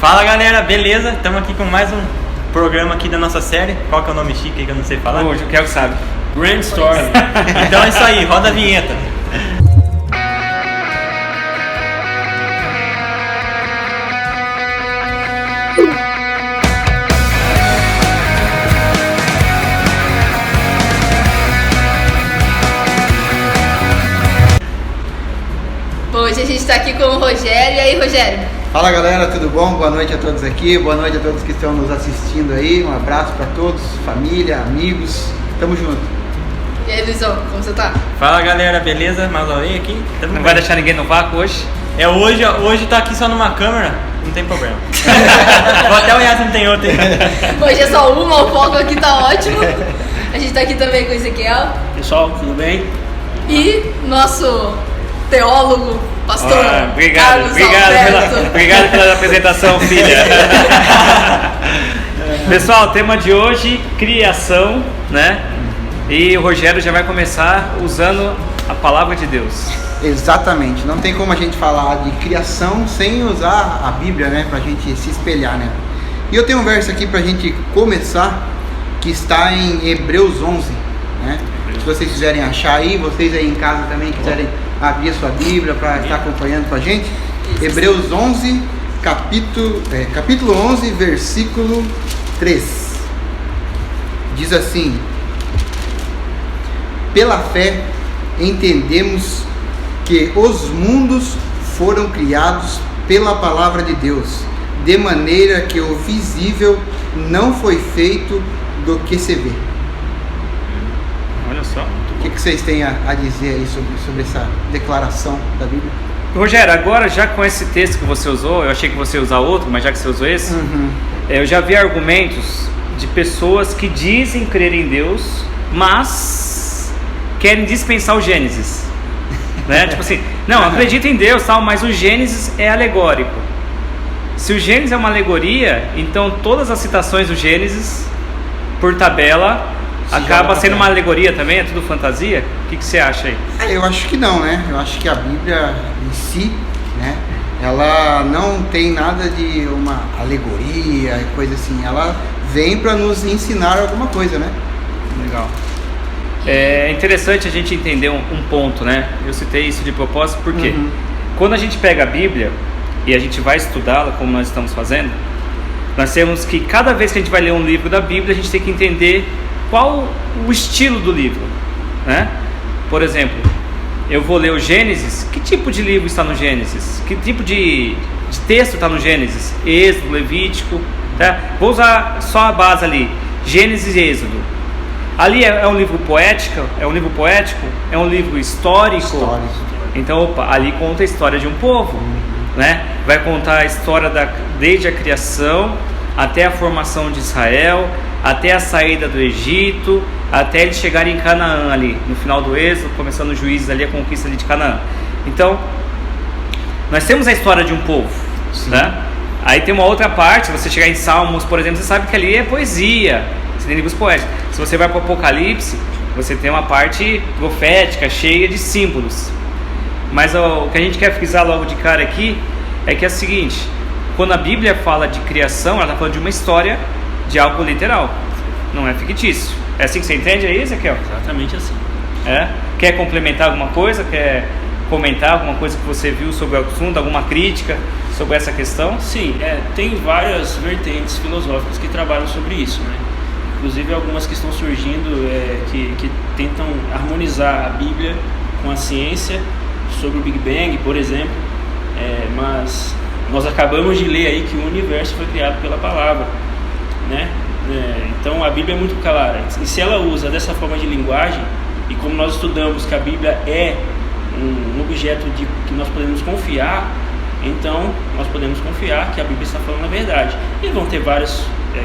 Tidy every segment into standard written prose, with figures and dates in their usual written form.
Fala galera, beleza? Estamos aqui com mais um programa aqui da nossa série. Qual que é o nome chique aí que eu não sei falar? Hoje o Kel sabe. Grand Story. Então é isso aí, roda a vinheta. Hoje a gente está aqui com o Rogério. E aí, Rogério? Fala galera, tudo bom? Boa noite a todos aqui, boa noite a todos que estão nos assistindo aí. Um abraço para todos, família, amigos, tamo junto. E aí, Luizão, como você tá? Fala galera, beleza? Mazauê aqui. Não vai deixar ninguém no vácuo hoje? Hoje tá aqui só numa câmera, não tem problema. Vou até olhar se não tem outra. Hoje é só uma, o foco aqui tá ótimo. A gente tá aqui também com o Ezequiel. Pessoal, tudo bem? E nosso teólogo, pastor Carlos Alberto. Obrigado pela apresentação, filha. Pessoal, o tema de hoje, criação, né? E o Rogério já vai começar usando a palavra de Deus. Exatamente, não tem como a gente falar de criação sem usar a Bíblia, né? Pra gente se espelhar, né? E eu tenho um verso aqui pra gente começar, que está em Hebreus 11, né? Se vocês quiserem achar aí, vocês aí em casa também quiserem abrir a sua Bíblia para estar acompanhando com a gente. Hebreus 11, capítulo 11, versículo 3. Diz assim: pela fé entendemos que os mundos foram criados pela palavra de Deus, de maneira que o visível não foi feito do que se vê. Olha só. O que vocês têm a dizer aí sobre essa declaração da Bíblia? Rogério, agora já com esse texto que você usou, eu achei que você ia usar outro, mas já que você usou esse, eu já vi argumentos de pessoas que dizem crer em Deus, mas querem dispensar o Gênesis. Né? Tipo assim, não, acredito em Deus, tal, mas o Gênesis é alegórico. Se o Gênesis é uma alegoria, então todas as citações do Gênesis, por tabela, acaba sendo uma alegoria também, é tudo fantasia? O que você acha aí? Eu acho que não, né? Eu acho que a Bíblia em si, né? Ela não tem nada de uma alegoria e coisa assim. Ela vem para nos ensinar alguma coisa, né? Legal. É interessante a gente entender um ponto, né? Eu citei isso de propósito porque quando a gente pega a Bíblia e a gente vai estudá-la, como nós estamos fazendo, nós temos que, cada vez que a gente vai ler um livro da Bíblia, a gente tem que entender qual o estilo do livro, né? Por exemplo, eu vou ler o Gênesis. Que tipo de livro está no Gênesis? Que tipo de texto está no Gênesis? Êxodo, Levítico, tá? Vou usar só a base ali, Gênesis e Êxodo. Ali é um livro poético? É um livro poético? É um livro histórico? Então, ali conta a história de um povo, né? Vai contar a história desde a criação até a formação de Israel, até a saída do Egito, até eles chegarem em Canaã ali, no final do Êxodo, começando os Juízes ali, a conquista ali de Canaã. Então, nós temos a história de um povo, né? Aí tem uma outra parte, se você chegar em Salmos, por exemplo, você sabe que ali é poesia, você tem livros poéticos. Se você vai para o Apocalipse, você tem uma parte profética, cheia de símbolos. Mas o que a gente quer frisar logo de cara aqui, é que é o seguinte: quando a Bíblia fala de criação, ela está falando de uma história, de algo literal, não é fictício. É assim que você entende aí, Ezequiel? Exatamente assim. Quer complementar alguma coisa? Quer comentar alguma coisa que você viu sobre o assunto? Alguma crítica sobre essa questão? Sim, tem várias vertentes filosóficas que trabalham sobre isso, né? Inclusive algumas que estão surgindo que tentam harmonizar a Bíblia com a ciência, sobre o Big Bang, por exemplo, mas nós acabamos de ler aí que o universo foi criado pela palavra, né? Então a Bíblia é muito clara, e se ela usa dessa forma de linguagem, e como nós estudamos que a Bíblia é um objeto que nós podemos confiar, então nós podemos confiar que a Bíblia está falando a verdade. E vão ter várias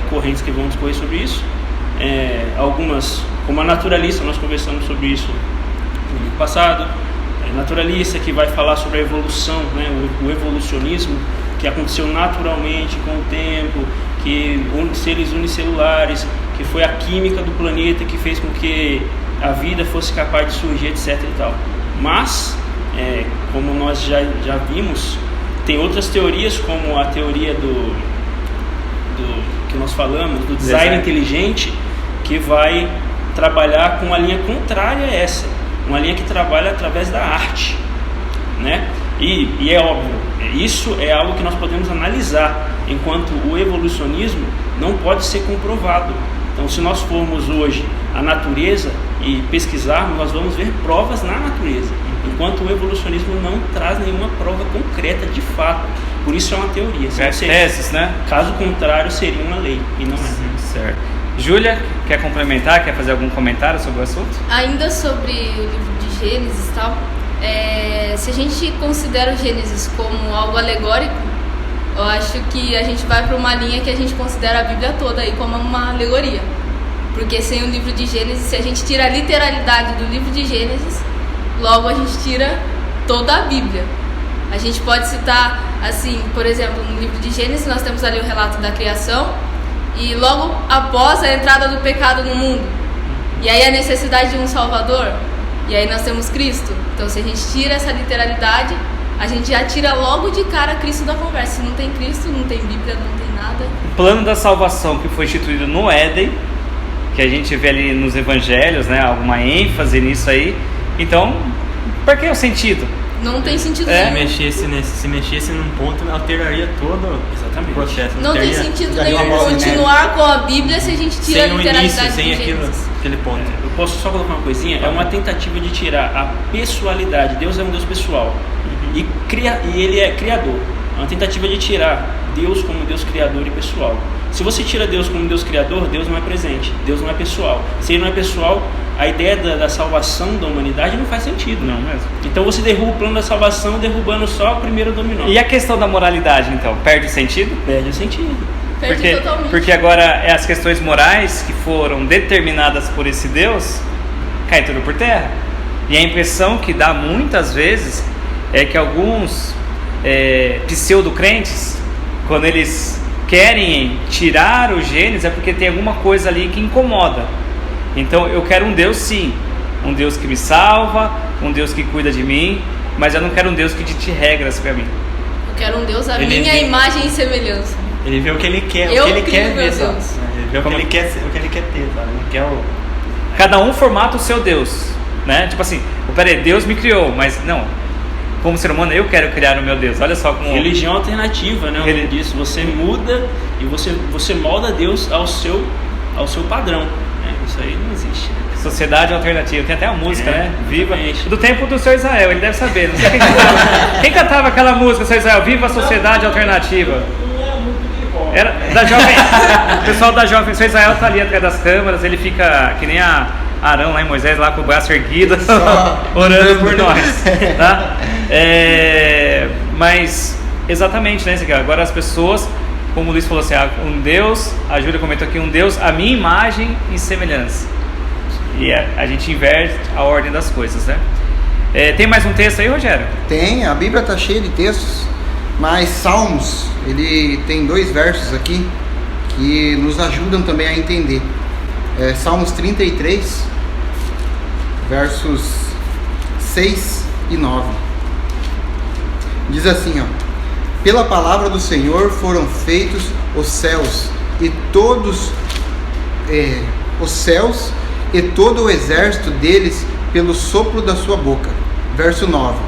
correntes que vão discorrer sobre isso, algumas, como a naturalista, nós conversamos sobre isso no vídeo passado, naturalista que vai falar sobre a evolução, né? O evolucionismo, que aconteceu naturalmente com o tempo, que seres unicelulares, que foi a química do planeta que fez com que a vida fosse capaz de surgir, etc e tal. Mas, como nós já vimos, Tem outras teorias, como a teoria do que nós falamos, do design inteligente, que vai trabalhar com uma linha contrária a essa, uma linha que trabalha através da arte, né? E é óbvio, isso é algo que nós podemos analisar, enquanto o evolucionismo não pode ser comprovado. Então, se nós formos hoje à natureza e pesquisarmos, nós vamos ver provas na natureza, enquanto o evolucionismo não traz nenhuma prova concreta de fato. Por isso é uma teoria. Teses, né? Caso contrário, seria uma lei, e não é. Certo. Júlia, quer complementar? Quer fazer algum comentário sobre o assunto? Ainda sobre o livro de Gênesis e tal, se a gente considera o Gênesis como algo alegórico, eu acho que a gente vai para uma linha que a gente considera a Bíblia toda aí como uma alegoria. Porque sem o livro de Gênesis, se a gente tira a literalidade do livro de Gênesis, logo a gente tira toda a Bíblia. A gente pode citar, assim, por exemplo, no livro de Gênesis nós temos ali o relato da criação e logo após a entrada do pecado no mundo. E aí a necessidade de um Salvador. E aí nós temos Cristo. Então se a gente tira essa literalidade, a gente já tira logo de cara Cristo da conversa. Se não tem Cristo, não tem Bíblia, não tem nada. O plano da salvação que foi instituído no Éden, que a gente vê ali nos evangelhos, né, alguma ênfase nisso aí. Então, por que o sentido? Não tem sentido Se nenhum. se mexesse num ponto, alteraria todo o processo. Não tem teria- sentido daria nenhum uma bola de continuar com a Bíblia se a gente tira sem a o literalidade início, sem do Gênesis. aquele ponto. Eu posso só colocar uma coisinha? É uma tentativa de tirar a pessoalidade. Deus é um Deus pessoal. E ele é criador. É uma tentativa de tirar Deus como Deus criador e pessoal. Se você tira Deus como Deus criador, Deus não é presente, Deus não é pessoal. Se ele não é pessoal, a ideia da salvação da humanidade não faz sentido. Não mesmo. Então você derruba o plano da salvação derrubando só o primeiro dominó. E a questão da moralidade, então, perde o sentido? Perde o sentido. Perde totalmente. Porque agora as questões morais que foram determinadas por esse Deus caem tudo por terra. E a impressão que dá muitas vezes é que alguns pseudo-crentes, quando eles querem tirar o Gênesis, é porque tem alguma coisa ali que incomoda. Então eu quero um Deus, sim, um Deus que me salva, um Deus que cuida de mim, mas eu não quero um Deus que dite regras para mim. Eu quero um Deus à Ele minha vê- imagem e semelhança. Ele vê o que ele quer, Eu o que ele crio quer meu ver, sabe? Deus. Ele vê o que ele quer, o que ele quer ter, sabe? Ele quer o... Cada um formata o seu Deus, né? Tipo assim, peraí, Deus me criou, mas não, como ser humano eu quero criar o meu Deus. Olha só como... Religião alternativa, né? O nome disso. Você muda e você molda Deus ao seu padrão. Né? Isso aí não existe. Né? Sociedade alternativa, tem até a música, né? Viva. exatamente. Do tempo do Sr. Israel, ele deve saber. Não sei quem cantava. Quem cantava aquela música, Sr. Israel? Viva a sociedade alternativa. Era da jovem. O pessoal da jovem, o Sr. Israel tá ali atrás das câmeras, ele fica que nem a Arão lá em Moisés, lá com o braço erguido, orando por nós. Tá? Mas, exatamente, né? Agora as pessoas, como o Luiz falou assim, um Deus, a Júlia comentou aqui, um Deus, a minha imagem e semelhança. E a gente inverte a ordem das coisas, né? Tem mais um texto aí, Rogério? Tem, a Bíblia está cheia de textos, mas Salmos, ele tem 2 versos aqui que nos ajudam também a entender. Salmos 33, versos 6 e 9. Diz assim, ó: pela palavra do Senhor foram feitos os céus e todos os céus e todo o exército deles pelo sopro da sua boca. Verso 9: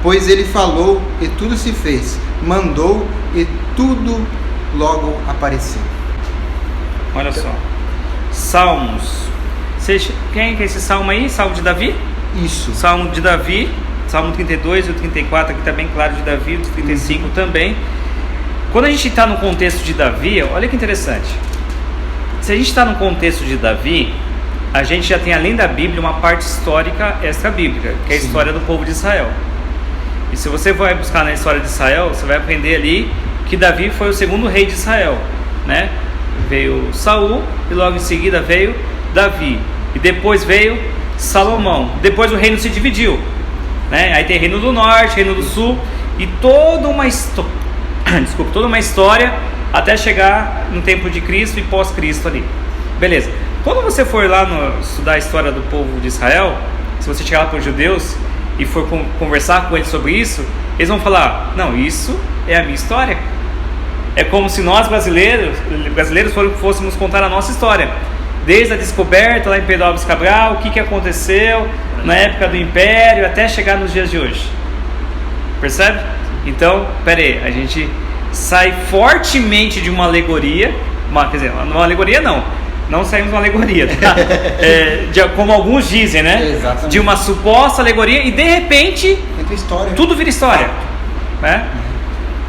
pois ele falou e tudo se fez, mandou e tudo logo apareceu. Olha só. Salmos. Quem que é esse salmo aí? Salmo de Davi? Isso. Salmo de Davi, Salmo 32 e o 34 aqui está bem claro de Davi, o 35 também. Quando a gente está no contexto de Davi, olha que interessante. Se a gente está no contexto de Davi, a gente já tem, além da Bíblia, uma parte histórica extra-bíblica, que é a história do povo de Israel. E se você vai buscar na história de Israel, você vai aprender ali que Davi foi o segundo rei de Israel, né? Veio Saul e logo em seguida veio Davi. E depois veio Salomão. Depois o reino se dividiu, né? Aí tem reino do norte, reino do sul e toda uma história até chegar no tempo de Cristo e pós-Cristo ali. Beleza. Quando você for lá estudar a história do povo de Israel, se você chegar lá para os judeus e for conversar com eles sobre isso, eles vão falar: não, isso é a minha história. É como se nós brasileiros fôssemos contar a nossa história. Desde a descoberta lá em Pedro Álvares Cabral, o que aconteceu na época do Império, até chegar nos dias de hoje. Percebe? Então, peraí, a gente sai fortemente de uma alegoria, quer dizer, uma alegoria não saímos de uma alegoria, tá? Como alguns dizem, né? Exatamente. De uma suposta alegoria, e de repente Entra história. tudo vira história, né?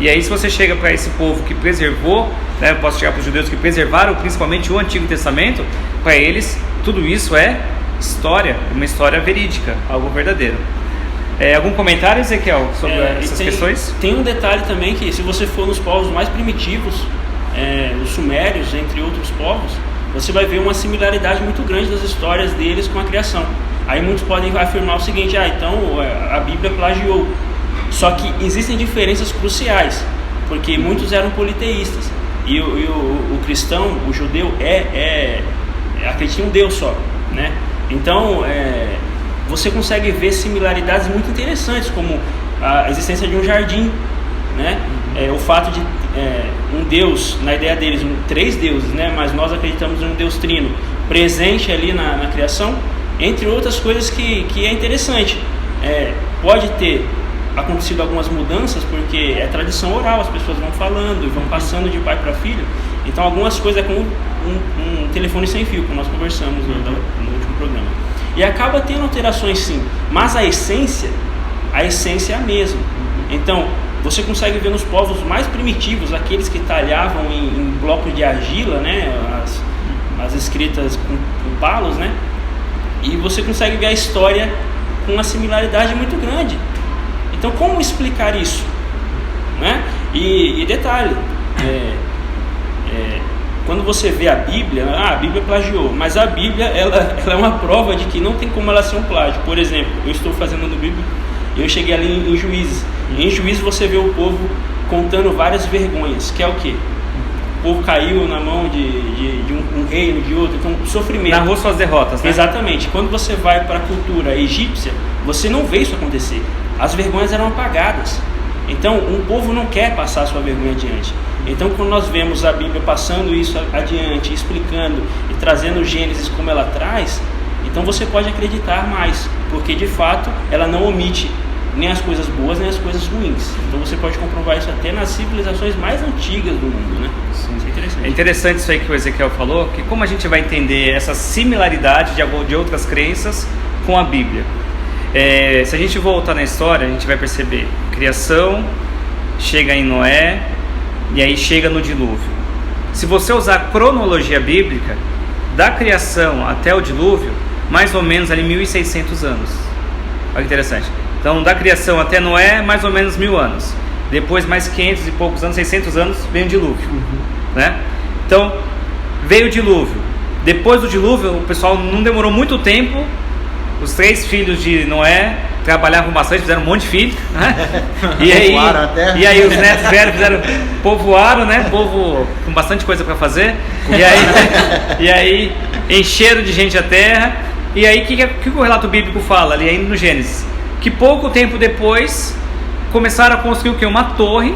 E aí, se você chega para esse povo que preservou, né, eu posso chegar para os judeus que preservaram principalmente o Antigo Testamento, para eles tudo isso é história, uma história verídica, algo verdadeiro. Algum comentário, Ezequiel, sobre essas questões? Tem um detalhe também, que se você for nos povos mais primitivos, os sumérios, entre outros povos, você vai ver uma similaridade muito grande das histórias deles com a criação. Aí muitos podem afirmar o seguinte: então a Bíblia plagiou. Só que existem diferenças cruciais, porque muitos eram politeístas, e o cristão, o judeu, acredita em um Deus só, né? Então, você consegue ver similaridades muito interessantes, como a existência de um jardim, né? O fato de um Deus, na ideia deles, três deuses, né? Mas nós acreditamos em um Deus trino, presente ali na criação, entre outras coisas que é interessante. Pode ter acontecido algumas mudanças, porque é tradição oral, as pessoas vão falando e vão passando de pai para filho. Então algumas coisas é como um telefone sem fio, como nós conversamos no último programa. E acaba tendo alterações, sim, mas a essência é a mesma. Então você consegue ver nos povos mais primitivos, aqueles que talhavam em blocos de argila, né, as escritas com palos, né, e você consegue ver a história com uma similaridade muito grande. Então, como explicar isso? Né? E detalhe, quando você vê a Bíblia plagiou, mas a Bíblia ela é uma prova de que não tem como ela ser um plágio. Por exemplo, eu estou fazendo no Bíblia, eu cheguei ali em Juízes. Em Juízes você vê o povo contando várias vergonhas, que é o quê? O povo caiu na mão de um reino, de outro, então sofrimento. Narrou suas derrotas, né? Exatamente. Quando você vai para a cultura egípcia, você não vê isso acontecer. As vergonhas eram apagadas. Então, um povo não quer passar a sua vergonha adiante. Então, quando nós vemos a Bíblia passando isso adiante, explicando e trazendo Gênesis como ela traz, então você pode acreditar mais, porque de fato ela não omite nem as coisas boas nem as coisas ruins. Então você pode comprovar isso até nas civilizações mais antigas do mundo, né? Sim. Isso é interessante. É interessante isso aí que o Ezequiel falou, que como a gente vai entender essa similaridade de outras crenças com a Bíblia. Se a gente voltar na história, a gente vai perceber criação, chega em Noé e aí chega no dilúvio. Se você usar a cronologia bíblica, da criação até o dilúvio, mais ou menos ali 1.600 anos. Olha que interessante. Então, da criação até Noé, mais ou menos 1.000 anos. Depois, mais 500 e poucos anos, 600 anos, vem o dilúvio. Né? Então, veio o dilúvio. Depois do dilúvio, o pessoal não demorou muito tempo. Os 3 filhos de Noé trabalhavam bastante, fizeram um monte de filhos, né? E aí os netos velhos povoaram, né? Povo com bastante coisa para fazer. E aí encheram de gente a terra. E aí o que o relato bíblico fala ali ainda no Gênesis? Que pouco tempo depois começaram a construir o quê? Uma torre,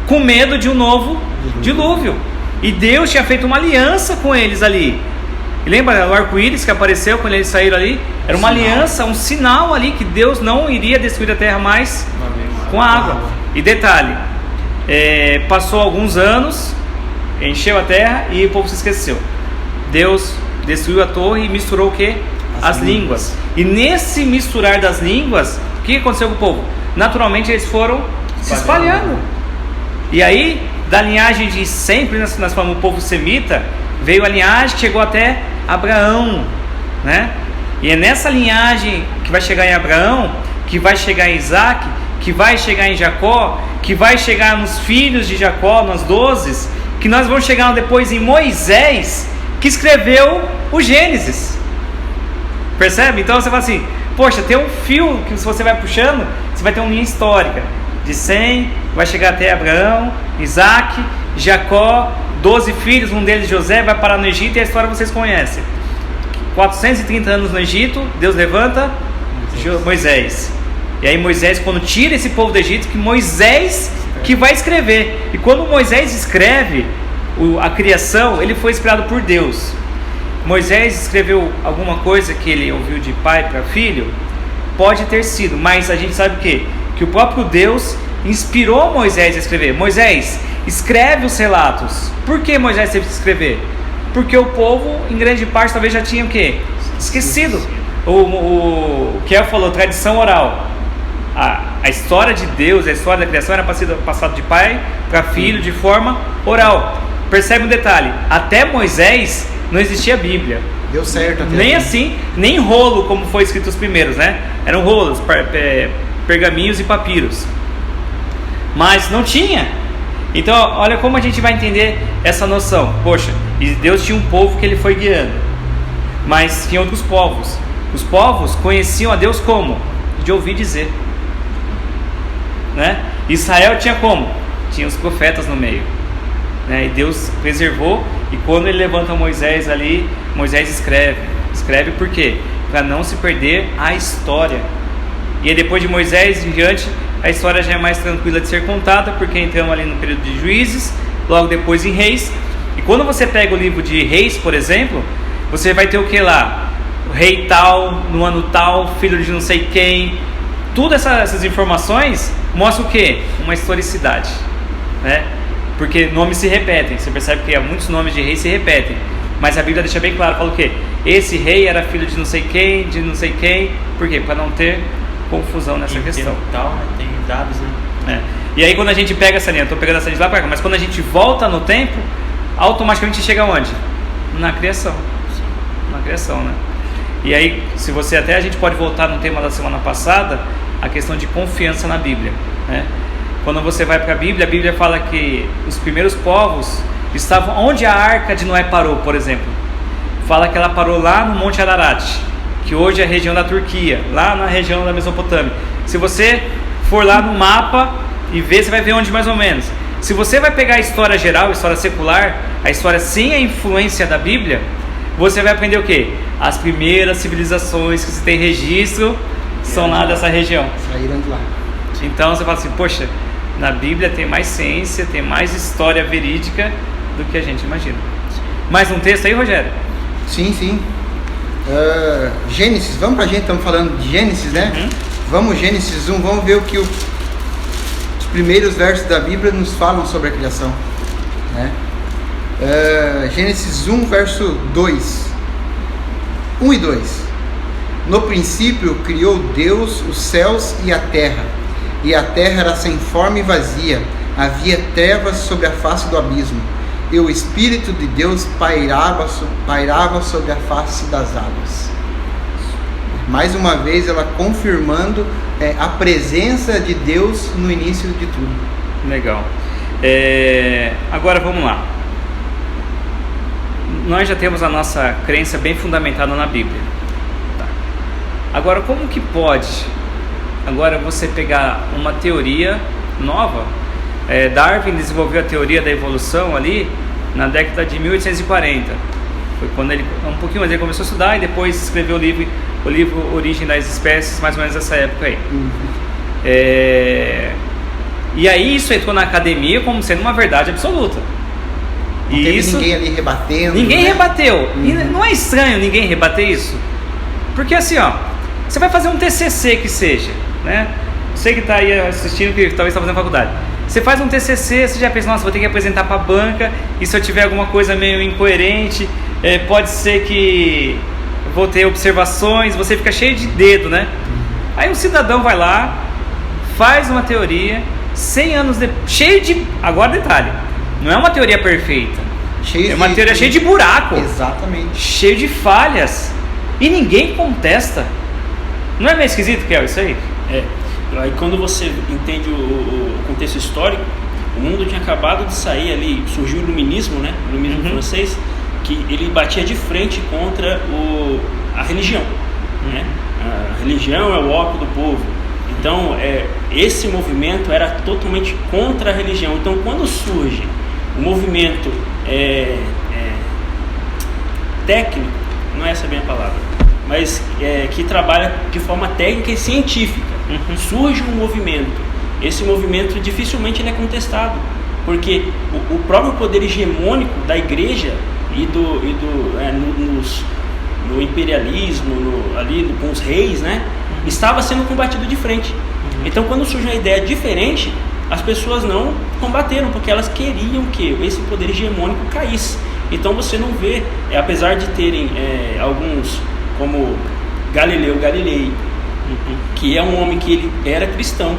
com medo de um novo dilúvio. E Deus tinha feito uma aliança com eles ali. E lembra o arco-íris que apareceu quando eles saíram ali? Era uma aliança, um sinal ali que Deus não iria destruir a terra mais com a água. E detalhe, passou alguns anos, encheu a terra e o povo se esqueceu. Deus destruiu a torre e misturou o quê? As línguas. E nesse misturar das línguas, o que aconteceu com o povo? Naturalmente eles foram se espalhando. E aí, da linhagem de sempre, nós falamos o povo semita, veio a linhagem que chegou até Abraão, né? E é nessa linhagem que vai chegar em Abraão, que vai chegar em Isaac, que vai chegar em Jacó, que vai chegar nos filhos de Jacó, nos 12, que nós vamos chegar depois em Moisés, que escreveu o Gênesis. Percebe? Então você fala assim, poxa, tem um fio que se você vai puxando, você vai ter uma linha histórica. De Sem, vai chegar até Abraão, Isaac, Jacó, 12 filhos, um deles José, vai parar no Egito e a história vocês conhecem. 430 anos no Egito, Deus levanta Moisés. E aí Moisés, quando tira esse povo do Egito, que Moisés que vai escrever. E quando Moisés escreve a criação, ele foi inspirado por Deus. Moisés escreveu alguma coisa que ele ouviu de pai para filho? Pode ter sido, mas a gente sabe o quê? Que o próprio Deus inspirou Moisés a escrever. Moisés, escreve os relatos. Por que Moisés teve que escrever? Porque o povo, em grande parte, talvez já tinha o quê? Esquecido. O Kel falou, tradição oral. A história de Deus, a história da criação era passada de pai para filho de forma oral. Percebe um detalhe, até Moisés não existia Bíblia. Deu certo até nem assim, nem rolo como foi escrito os primeiros, né? Eram rolos, pergaminhos e papiros. Mas não tinha. Então, olha como a gente vai entender essa noção. Poxa, e Deus tinha um povo que ele foi guiando, mas tinha outros povos. Os povos conheciam a Deus como? De ouvir dizer, né? Israel tinha como? Tinha os profetas no meio, né? E Deus preservou. E quando ele levanta Moisés ali, Moisés escreve por quê? Para não se perder a história. E aí depois de Moisés em diante, a história já é mais tranquila de ser contada, porque entramos ali no período de Juízes, logo depois em Reis. E quando você pega o livro de Reis, por exemplo, você vai ter o que lá? O rei tal, no ano tal, filho de não sei quem. Todas essas informações mostram o que? Uma historicidade, né? Porque nomes se repetem. Você percebe que muitos nomes de reis se repetem, mas a Bíblia deixa bem claro, fala o quê? Esse rei era filho de não sei quem, por quê? Para não ter confusão nessa questão. Tal, né? Tem dados, né? E aí quando a gente pega essa linha, estou pegando essa linha lá para cá, mas quando a gente volta no tempo, automaticamente chega onde? Na criação. Na criação, né? E aí, se você até, a gente pode voltar no tema da semana passada, a questão de confiança na Bíblia, né? Quando você vai para a Bíblia fala que os primeiros povos estavam onde a Arca de Noé parou, por exemplo. Fala que ela parou lá no Monte Ararat, que hoje é a região da Turquia, lá na região da Mesopotâmia. Se você for lá no mapa e ver, você vai ver onde mais ou menos. Se você vai pegar a história geral, a história secular, a história sem a influência da Bíblia, você vai aprender o quê? As primeiras civilizações que se tem registro são lá dessa região. Saíram de lá. Então você fala assim, poxa, na Bíblia tem mais ciência, tem mais história verídica do que a gente imagina. Mais um texto aí, Rogério? Sim. Gênesis, vamos pra gente, estamos falando de Gênesis, né? Vamos, Gênesis 1, vamos ver o que os primeiros versos da Bíblia nos falam sobre a criação, né? Gênesis 1, verso 2, 1 e 2. No princípio criou Deus os céus e a terra era sem forma e vazia, havia trevas sobre a face do abismo, e o Espírito de Deus pairava sobre a face das águas. Mais uma vez ela confirmando a presença de Deus no início de tudo. Legal. Agora vamos lá. Nós já temos a nossa crença bem fundamentada na Bíblia. Tá. Agora, como que pode agora você pegar uma teoria nova? Darwin desenvolveu a teoria da evolução ali na década de 1840. Foi quando ele, um pouquinho mais, ele começou a estudar e depois escreveu o livro Origem das Espécies, mais ou menos nessa época aí. E aí isso entrou na academia como sendo uma verdade absoluta. Não teve ninguém ali rebatendo. Ninguém rebateu. E não é estranho ninguém rebater isso? Porque assim, ó, você vai fazer um TCC que seja, né? Você que está aí assistindo, que talvez está fazendo faculdade. Você faz um TCC, você já pensa, nossa, vou ter que apresentar para a banca, e se eu tiver alguma coisa meio incoerente, pode ser que vou ter observações, você fica cheio de dedo, né? Aí um cidadão vai lá, faz uma teoria, 100 anos depois, agora detalhe, não é uma teoria perfeita, é uma teoria cheia de buraco, exatamente, cheio de falhas, e ninguém contesta. Não é meio esquisito, Kel, isso aí? Aí quando você entende o contexto histórico, o mundo tinha acabado de sair ali, surgiu o iluminismo, né? O iluminismo francês, que ele batia de frente contra a religião, né? A religião é o ópio do povo. Então, esse movimento era totalmente contra a religião. Então, quando surge o movimento técnico, não é essa bem a palavra, mas que trabalha de forma técnica e científica, surge um movimento esse movimento dificilmente ele é contestado, porque o próprio poder hegemônico da igreja no imperialismo, ali com os reis, né, estava sendo combatido de frente. Então, quando surge uma ideia diferente, as pessoas não combateram, porque elas queriam que esse poder hegemônico caísse. Então você não vê, apesar de terem alguns, como Galileu Galilei, que é um homem que ele era cristão,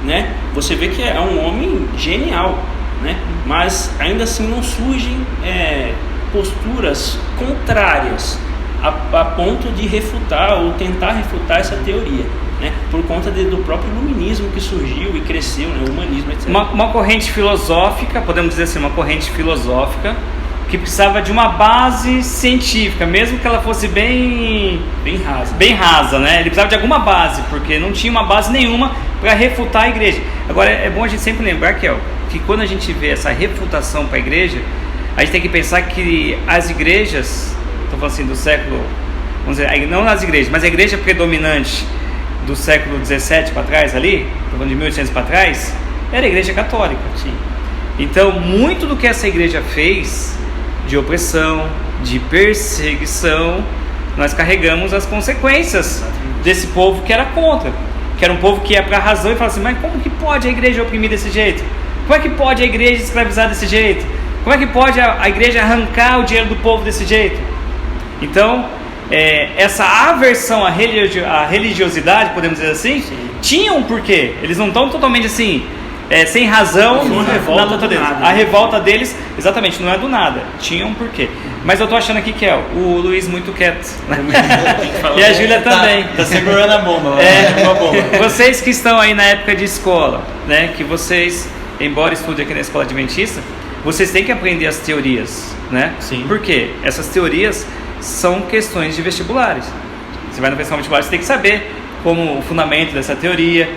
né? Você vê que é um homem genial, né? Mas ainda assim não surgem posturas contrárias a ponto de refutar ou tentar refutar essa teoria, né? Por conta do próprio iluminismo que surgiu e cresceu, né? O humanismo, etc. Uma corrente filosófica, podemos dizer assim, uma corrente filosófica que precisava de uma base científica, mesmo que ela fosse bem rasa, né? Ele precisava de alguma base, porque não tinha uma base nenhuma para refutar a igreja. Agora, é bom a gente sempre lembrar, que quando a gente vê essa refutação para a igreja, a gente tem que pensar que as igrejas, estou falando assim, do século, vamos dizer, não as igrejas, mas a igreja predominante do século 17 para trás ali, estou falando de 1800 para trás, era a igreja católica. Sim. Então, muito do que essa igreja fez de opressão, de perseguição, nós carregamos as consequências desse povo que era contra, que era um povo que ia para a razão e falava assim: mas como que pode a igreja oprimir desse jeito? Como é que pode a igreja escravizar desse jeito? Como é que pode a igreja arrancar o dinheiro do povo desse jeito? Então, essa aversão à religiosidade, podemos dizer assim, tinha um porquê. Eles não estão totalmente assim, sem razão, uma revolta do deles. nada. A revolta deles, exatamente, não é do nada, tinha um porquê. Mas eu tô achando aqui que o Luiz muito quieto, né? E a Júlia também. Tá segurando a bomba. Uma bomba. Vocês que estão aí na época de escola, né? Que vocês, embora estudem aqui na escola adventista, vocês têm que aprender as teorias, né? Sim. Por quê? Essas teorias são questões de vestibulares. Você vai no vestibular, você tem que saber como o fundamento dessa teoria,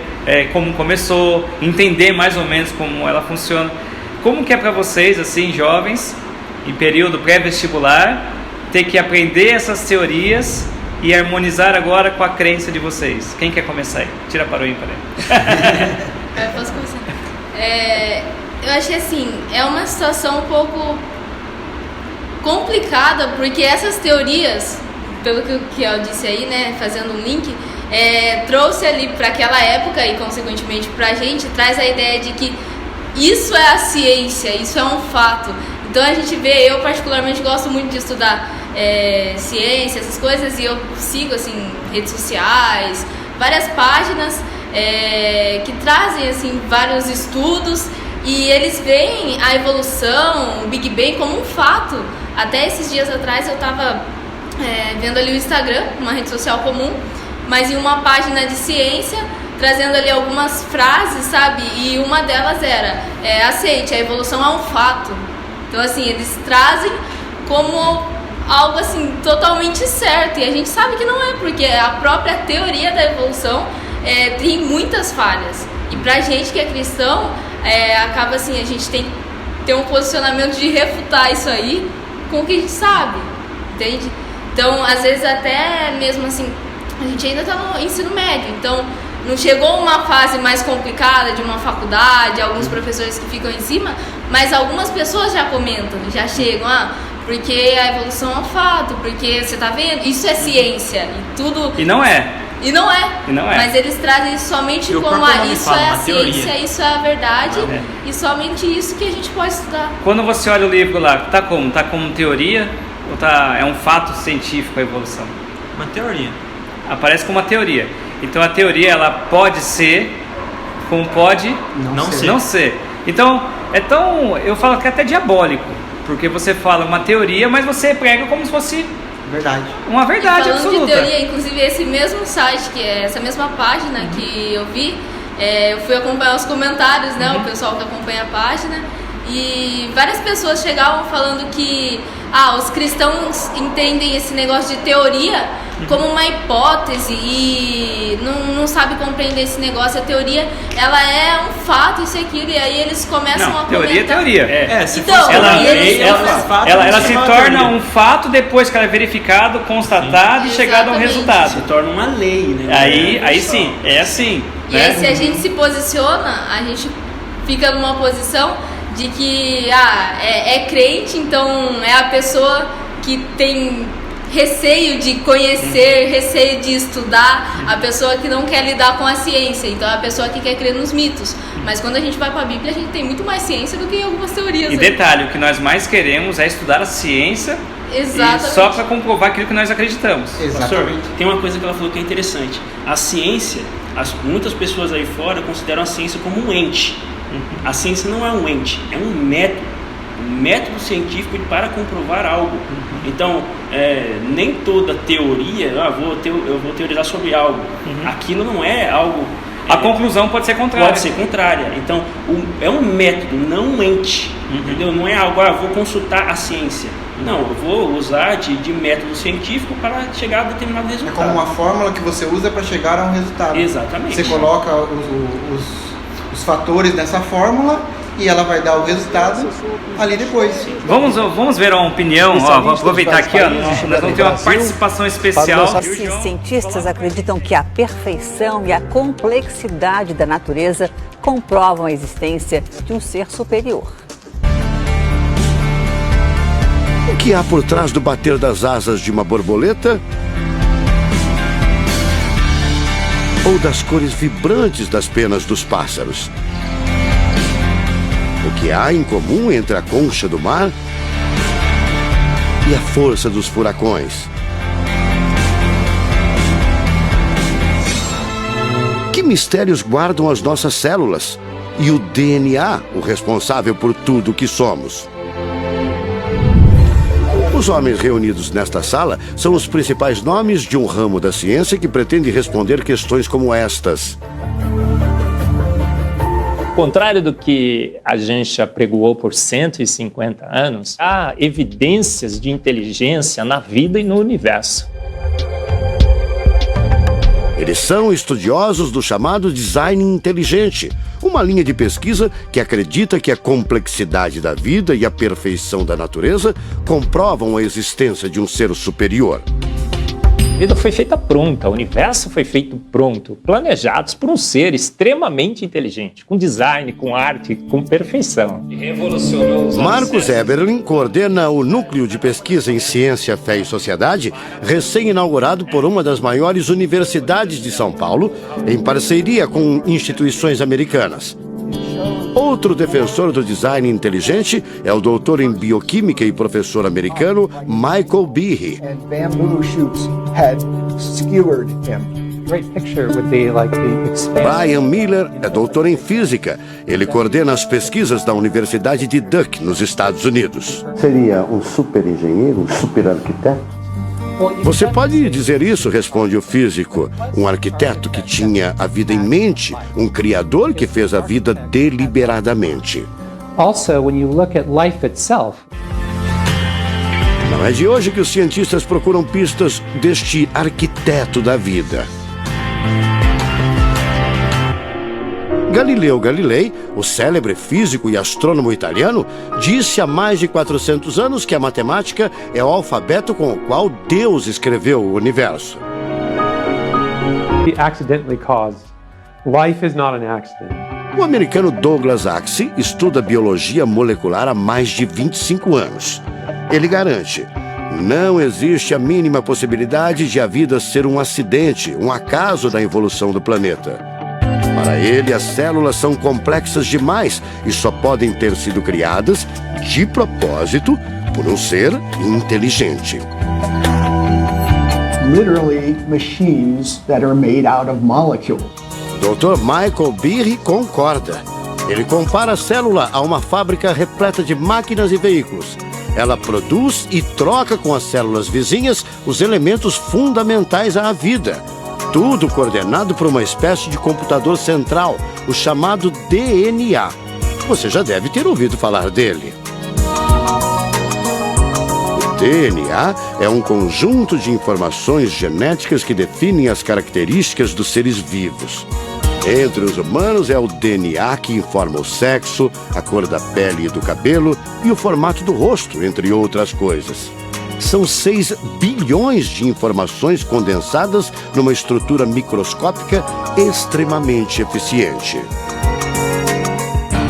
como começou, entender mais ou menos como ela funciona. Como que é para vocês, assim, jovens, em período pré-vestibular, ter que aprender essas teorias e harmonizar agora com a crença de vocês? Quem quer começar aí? Tira para o ímpar aí. Posso começar? Eu achei assim, é uma situação um pouco complicada, porque essas teorias, pelo que eu disse aí, né, fazendo um link, trouxe ali para aquela época e consequentemente para a gente, traz a ideia de que isso é a ciência, isso é um fato. Então a gente vê, eu particularmente gosto muito de estudar ciência, essas coisas, e eu sigo assim redes sociais, várias páginas que trazem assim vários estudos, e eles veem a evolução, o Big Bang como um fato. Até esses dias atrás eu estava vendo ali o Instagram, uma rede social comum, mas em uma página de ciência, trazendo ali algumas frases, sabe? E uma delas era: aceite, a evolução é um fato. Então assim, eles trazem como algo assim totalmente certo, e a gente sabe que não é, porque a própria teoria da evolução tem muitas falhas. E pra gente que é cristão, acaba assim, a gente tem que ter um posicionamento de refutar isso aí com o que a gente sabe, entende? Então, às vezes até mesmo assim, a gente ainda está no ensino médio, então não chegou uma fase mais complicada de uma faculdade, alguns professores que ficam em cima, mas algumas pessoas já comentam, já chegam, porque a evolução é um fato, porque você tá vendo, isso é ciência, e tudo... E não é. E não é. Mas eles trazem isso somente como isso é a ciência, isso é a verdade, e somente isso que a gente pode estudar. Quando você olha o livro lá, tá como? Tá como teoria ou é um fato científico a evolução? Uma teoria. Aparece como uma teoria. Então a teoria, ela pode ser, como pode não ser. Então eu falo que é até diabólico, porque você fala uma teoria, mas você prega como se fosse verdade. Uma verdade absoluta. Falando de teoria, inclusive esse mesmo site, que é essa mesma página que eu vi, eu fui acompanhar os comentários, né, o pessoal que acompanha a página, e várias pessoas chegavam falando que os cristãos entendem esse negócio de teoria como uma hipótese e não sabe compreender esse negócio. A teoria, ela é um fato, isso e aquilo, e aí eles começam a teoria comentar. Se então, fosse ela se torna um fato depois que ela é verificado, constatado e chegado a um resultado. Se torna uma lei, né? Aí sim, é assim. E aí, se a gente se posiciona, a gente fica numa posição de que é crente, então é a pessoa que tem receio de conhecer, receio de estudar, a pessoa que não quer lidar com a ciência, então é a pessoa que quer crer nos mitos. Mas quando a gente vai para a Bíblia, a gente tem muito mais ciência do que algumas teorias. E detalhe, o que nós mais queremos é estudar a ciência. Exatamente. Só para comprovar aquilo que nós acreditamos. Exatamente. Pastor, tem uma coisa que ela falou que é interessante. A ciência, muitas pessoas aí fora consideram a ciência como um ente. A ciência não é um ente, é um método científico para comprovar algo. Então, nem toda teoria, eu vou teorizar sobre algo. Aquilo não é algo... A conclusão pode ser contrária. Pode ser contrária. Então, é um método, não um ente. Entendeu? Não é algo, vou consultar a ciência. Não, eu vou usar de método científico para chegar a determinado resultado. É como uma fórmula que você usa para chegar a um resultado. Exatamente. Você coloca os fatores nessa fórmula e ela vai dar o resultado ali depois. Vamos ver uma opinião. Vou aproveitar aqui, nós vamos ter uma participação especial. Os cientistas acreditam que a perfeição e a complexidade da natureza comprovam a existência de um ser superior. O que há por trás do bater das asas de uma borboleta? Ou das cores vibrantes das penas dos pássaros? O que há em comum entre a concha do mar e a força dos furacões? Que mistérios guardam as nossas células e o DNA, o responsável por tudo o que somos? Os homens reunidos nesta sala são os principais nomes de um ramo da ciência que pretende responder questões como estas. Ao contrário do que a gente apregoou por 150 anos, há evidências de inteligência na vida e no universo. Eles são estudiosos do chamado design inteligente, uma linha de pesquisa que acredita que a complexidade da vida e a perfeição da natureza comprovam a existência de um ser superior. A vida foi feita pronta, o universo foi feito pronto, planejados por um ser extremamente inteligente, com design, com arte, com perfeição. E revolucionou os Marcos Eberlin coordena o Núcleo de Pesquisa em Ciência, Fé e Sociedade, recém-inaugurado por uma das maiores universidades de São Paulo, em parceria com instituições americanas. Outro defensor do design inteligente é o doutor em bioquímica e professor americano Michael Behe. Brian Miller é doutor em física. Ele coordena as pesquisas da Universidade de Duke, nos Estados Unidos. Seria um super engenheiro, um super arquiteto? Você pode dizer isso, responde o físico. Um arquiteto que tinha a vida em mente, um criador que fez a vida deliberadamente. Also, when you look at life itself, não é de hoje que os cientistas procuram pistas deste arquiteto da vida. Galileu Galilei, o célebre físico e astrônomo italiano, disse há mais de 400 anos que a matemática é o alfabeto com o qual Deus escreveu o universo. accidentally caused. Life is not an accident. O americano Douglas Axie estuda biologia molecular há mais de 25 anos. Ele garante: não existe a mínima possibilidade de a vida ser um acidente, um acaso da evolução do planeta. Para ele, as células são complexas demais e só podem ter sido criadas, de propósito, por um ser inteligente. Literally machines that are made out of molecules. Dr. Michael Behe concorda. Ele compara a célula a uma fábrica repleta de máquinas e veículos. Ela produz e troca com as células vizinhas os elementos fundamentais à vida. Tudo coordenado por uma espécie de computador central, o chamado DNA. Você já deve ter ouvido falar dele. O DNA é um conjunto de informações genéticas que definem as características dos seres vivos. Entre os humanos é o DNA que informa o sexo, a cor da pele e do cabelo e o formato do rosto, entre outras coisas. são 6 bilhões de informações condensadas numa estrutura microscópica extremamente eficiente.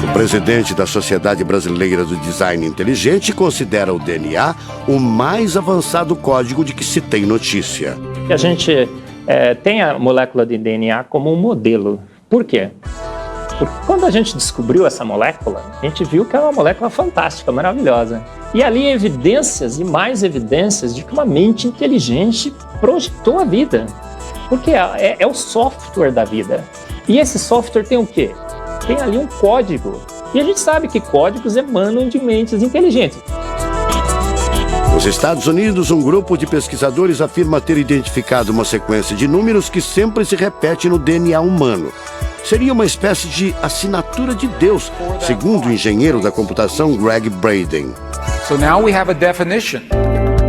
O presidente da Sociedade Brasileira do Design Inteligente considera o DNA o mais avançado código de que se tem notícia. A gente tem a molécula de DNA como um modelo. Por quê? Porque quando a gente descobriu essa molécula, a gente viu que é uma molécula fantástica, maravilhosa. E ali evidências e mais evidências de que uma mente inteligente projetou a vida. Porque é o software da vida. E esse software tem o quê? Tem ali um código. E a gente sabe que códigos emanam de mentes inteligentes. Nos Estados Unidos, um grupo de pesquisadores afirma ter identificado uma sequência de números que sempre se repete no DNA humano. Seria uma espécie de assinatura de Deus, segundo o engenheiro da computação Greg Braden. So now we have a definition.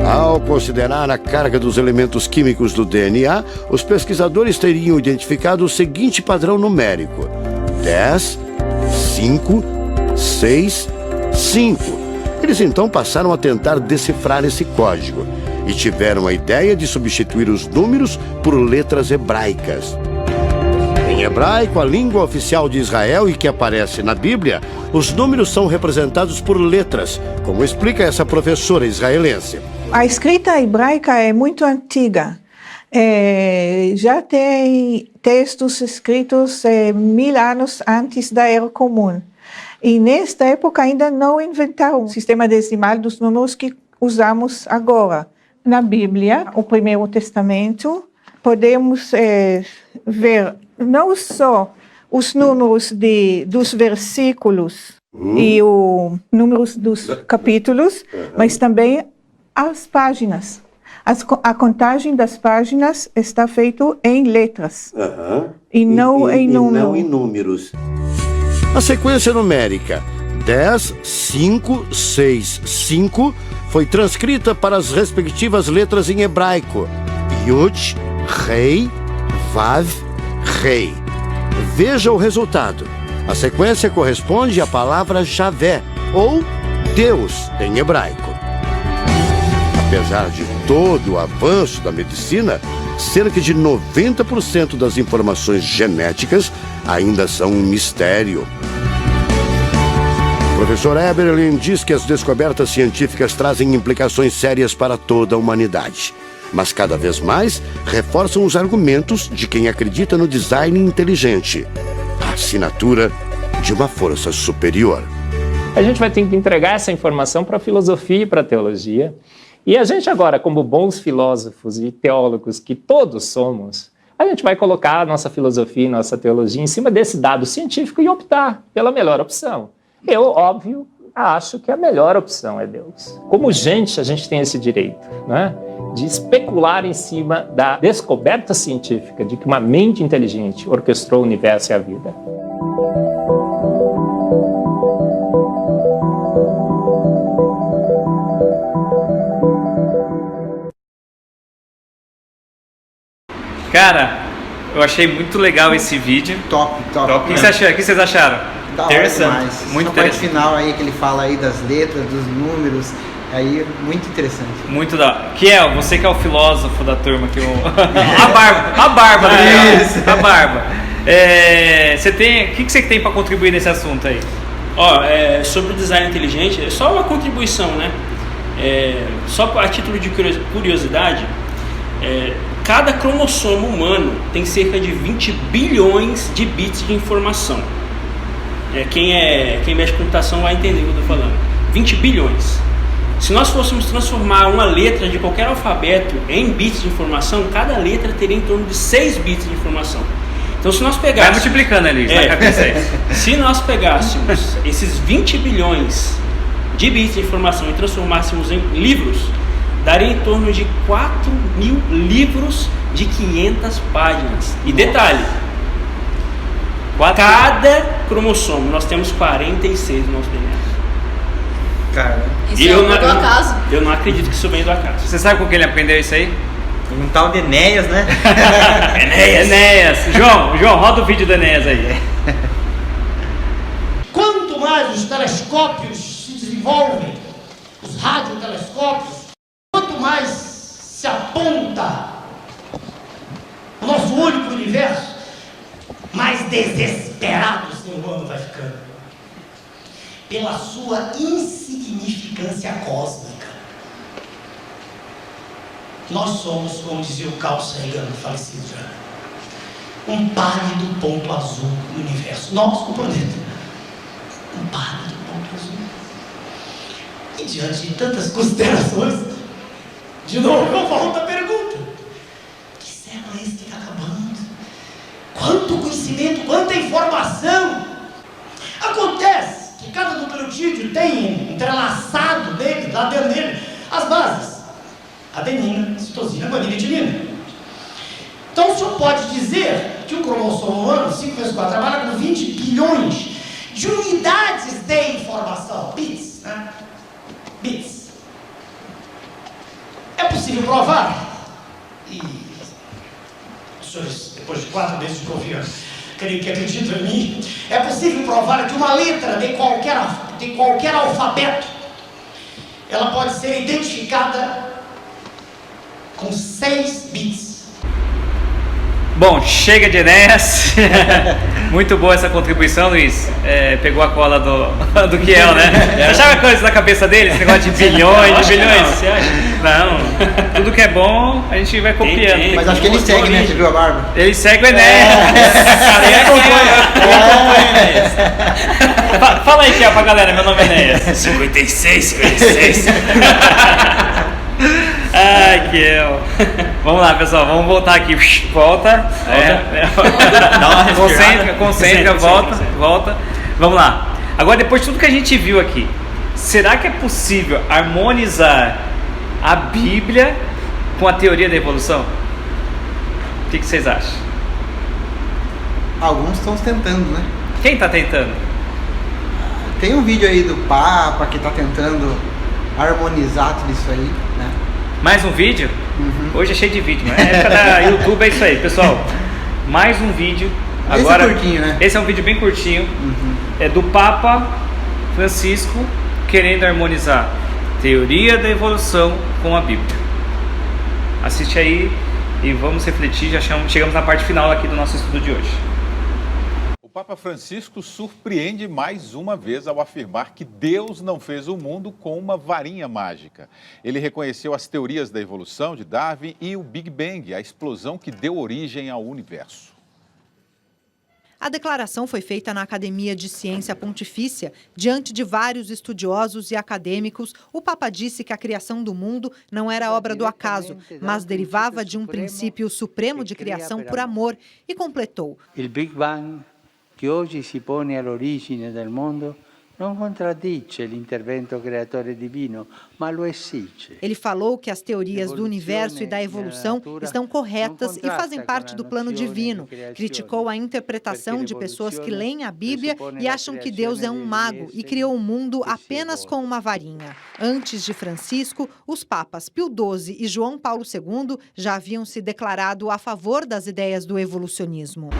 Ao considerar a carga dos elementos químicos do DNA, os pesquisadores teriam identificado o seguinte padrão numérico: 10, 5, 6, 5. Eles então passaram a tentar decifrar esse código e tiveram a ideia de substituir os números por letras hebraicas. Em hebraico, a língua oficial de Israel e que aparece na Bíblia, os números são representados por letras, como explica essa professora israelense. A escrita hebraica é muito antiga. Já tem textos escritos 1000 anos antes da Era Comum. E nesta época ainda não inventaram o sistema decimal dos números que usamos agora. Na Bíblia, o Primeiro Testamento, podemos ver não só os números dos versículos e os números dos capítulos, mas também as páginas. A contagem das páginas está feita em letras e não em números. A sequência numérica 10, 5, 6, 5 foi transcrita para as respectivas letras em hebraico: Yud, Rei, Vav, Rei. Veja o resultado. A sequência corresponde à palavra Javé, ou Deus em hebraico. Apesar de todo o avanço da medicina, cerca de 90% das informações genéticas ainda são um mistério. O professor Eberlin diz que as descobertas científicas trazem implicações sérias para toda a humanidade, mas cada vez mais reforçam os argumentos de quem acredita no design inteligente, a assinatura de uma força superior. A gente vai ter que entregar essa informação para a filosofia e para a teologia. E a gente agora, como bons filósofos e teólogos que todos somos, a gente vai colocar a nossa filosofia e nossa teologia em cima desse dado científico e optar pela melhor opção. Eu, óbvio, acho que a melhor opção é Deus. Como gente, a gente tem esse direito, né, de especular em cima da descoberta científica de que uma mente inteligente orquestrou o universo e a vida. Cara, eu achei muito legal esse vídeo. Top. O que vocês acharam? Interessante. Muito interessante. Parte final aí que ele fala aí das letras, dos números, aí muito interessante. Muito da. Kiel, você que é o filósofo da turma aqui, a barba, Isso. a barba. Você tem, o que você tem para contribuir nesse assunto aí? Sobre o design inteligente, é só uma contribuição, né? Só a título de curiosidade, cada cromossomo humano tem cerca de 20 bilhões de bits de informação. Quem mexe com computação vai entender o que eu estou falando. 20 bilhões. Se nós fôssemos transformar uma letra de qualquer alfabeto em bits de informação, cada letra teria em torno de 6 bits de informação. Então, se nós pegássemos... Vai multiplicando ali, na cabeça aí. Se nós pegássemos esses 20 bilhões de bits de informação e transformássemos em livros, daria em torno de 4.000 livros de 500 páginas. E detalhe, cada cromossomo, nós temos 46 no nosso DNA. Cara, isso do acaso. Eu não acredito que isso venha do acaso. Você sabe com quem ele aprendeu isso aí? Um tal de Enéas, né? Enéas. João, roda o vídeo do Enéas aí. Quanto mais os telescópios se desenvolvem, os radiotelescópios, quanto desesperado o ser humano vai ficando. Pela sua insignificância cósmica. Nós somos, como dizia o Carl Sagan, falecido já, um pálido ponto azul no universo. Nós, o planeta. Um pálido ponto azul. E diante de tantas considerações, de novo eu volto à pergunta: que século é esse que está acabando? Quanto conhecimento, quanta informação! Acontece que cada nucleotídeo tem entrelaçado nele, lá dentro dele, as bases: adenina, citosina, guanina e timina. Então o senhor pode dizer que o cromossomo humano, 5x4, trabalha com 20 bilhões de unidades de informação, bits, né? Bits. É possível provar? E os senhores, depois de 4 meses de ouvir, creio que acreditam em mim, é possível provar que uma letra de qualquer alfabeto, ela pode ser identificada com 6 bits. Bom, chega de Enéas. Muito boa essa contribuição, Luiz. Pegou a cola do Kiel, né? Você achava coisa na cabeça dele, esse negócio de bilhões, de bilhões? Não, você acha? Não, tudo que é bom a gente vai copiando. Mas acho que ele segue, né? Você viu a barba? Ele segue o Enéas. Fala aí, Kiel, pra galera, meu nome é Enéas. 56. Ai, Kiel. Vamos lá, pessoal, vamos voltar aqui. Volta. Dá uma respirada. Concentra, volta. Vamos lá. Agora, depois de tudo que a gente viu aqui, será que é possível harmonizar a Bíblia com a teoria da evolução? O que vocês acham? Alguns estão tentando, né? Quem está tentando? Tem um vídeo aí do Papa que está tentando harmonizar tudo isso aí, né? Mais um vídeo? Hoje é cheio de vídeo, né? A época da YouTube é isso aí, pessoal. Mais um vídeo. Agora, esse é curtinho, né? Esse é um vídeo bem curtinho. É do Papa Francisco querendo harmonizar teoria da evolução com a Bíblia. Assiste aí e vamos refletir. Já chegamos na parte final aqui do nosso estudo de hoje. O Papa Francisco surpreende mais uma vez ao afirmar que Deus não fez o mundo com uma varinha mágica. Ele reconheceu as teorias da evolução de Darwin e o Big Bang, a explosão que deu origem ao universo. A declaração foi feita na Academia de Ciência Pontifícia. Diante de vários estudiosos e acadêmicos, o Papa disse que a criação do mundo não era obra do acaso, mas derivava de um princípio supremo de criação por amor, e completou: O Big Bang, que hoje se pone all'origine del mondo, non contraddice l'intervento creatore divino, ma lo esige. Ele falou que as teorias do universo e da evolução estão corretas e fazem parte do plano divino. Criticou a interpretação de pessoas que leem a Bíblia e acham que Deus é um mago e criou o mundo apenas com uma varinha. Antes de Francisco, os papas Pio XII e João Paulo II já haviam se declarado a favor das ideias do evolucionismo.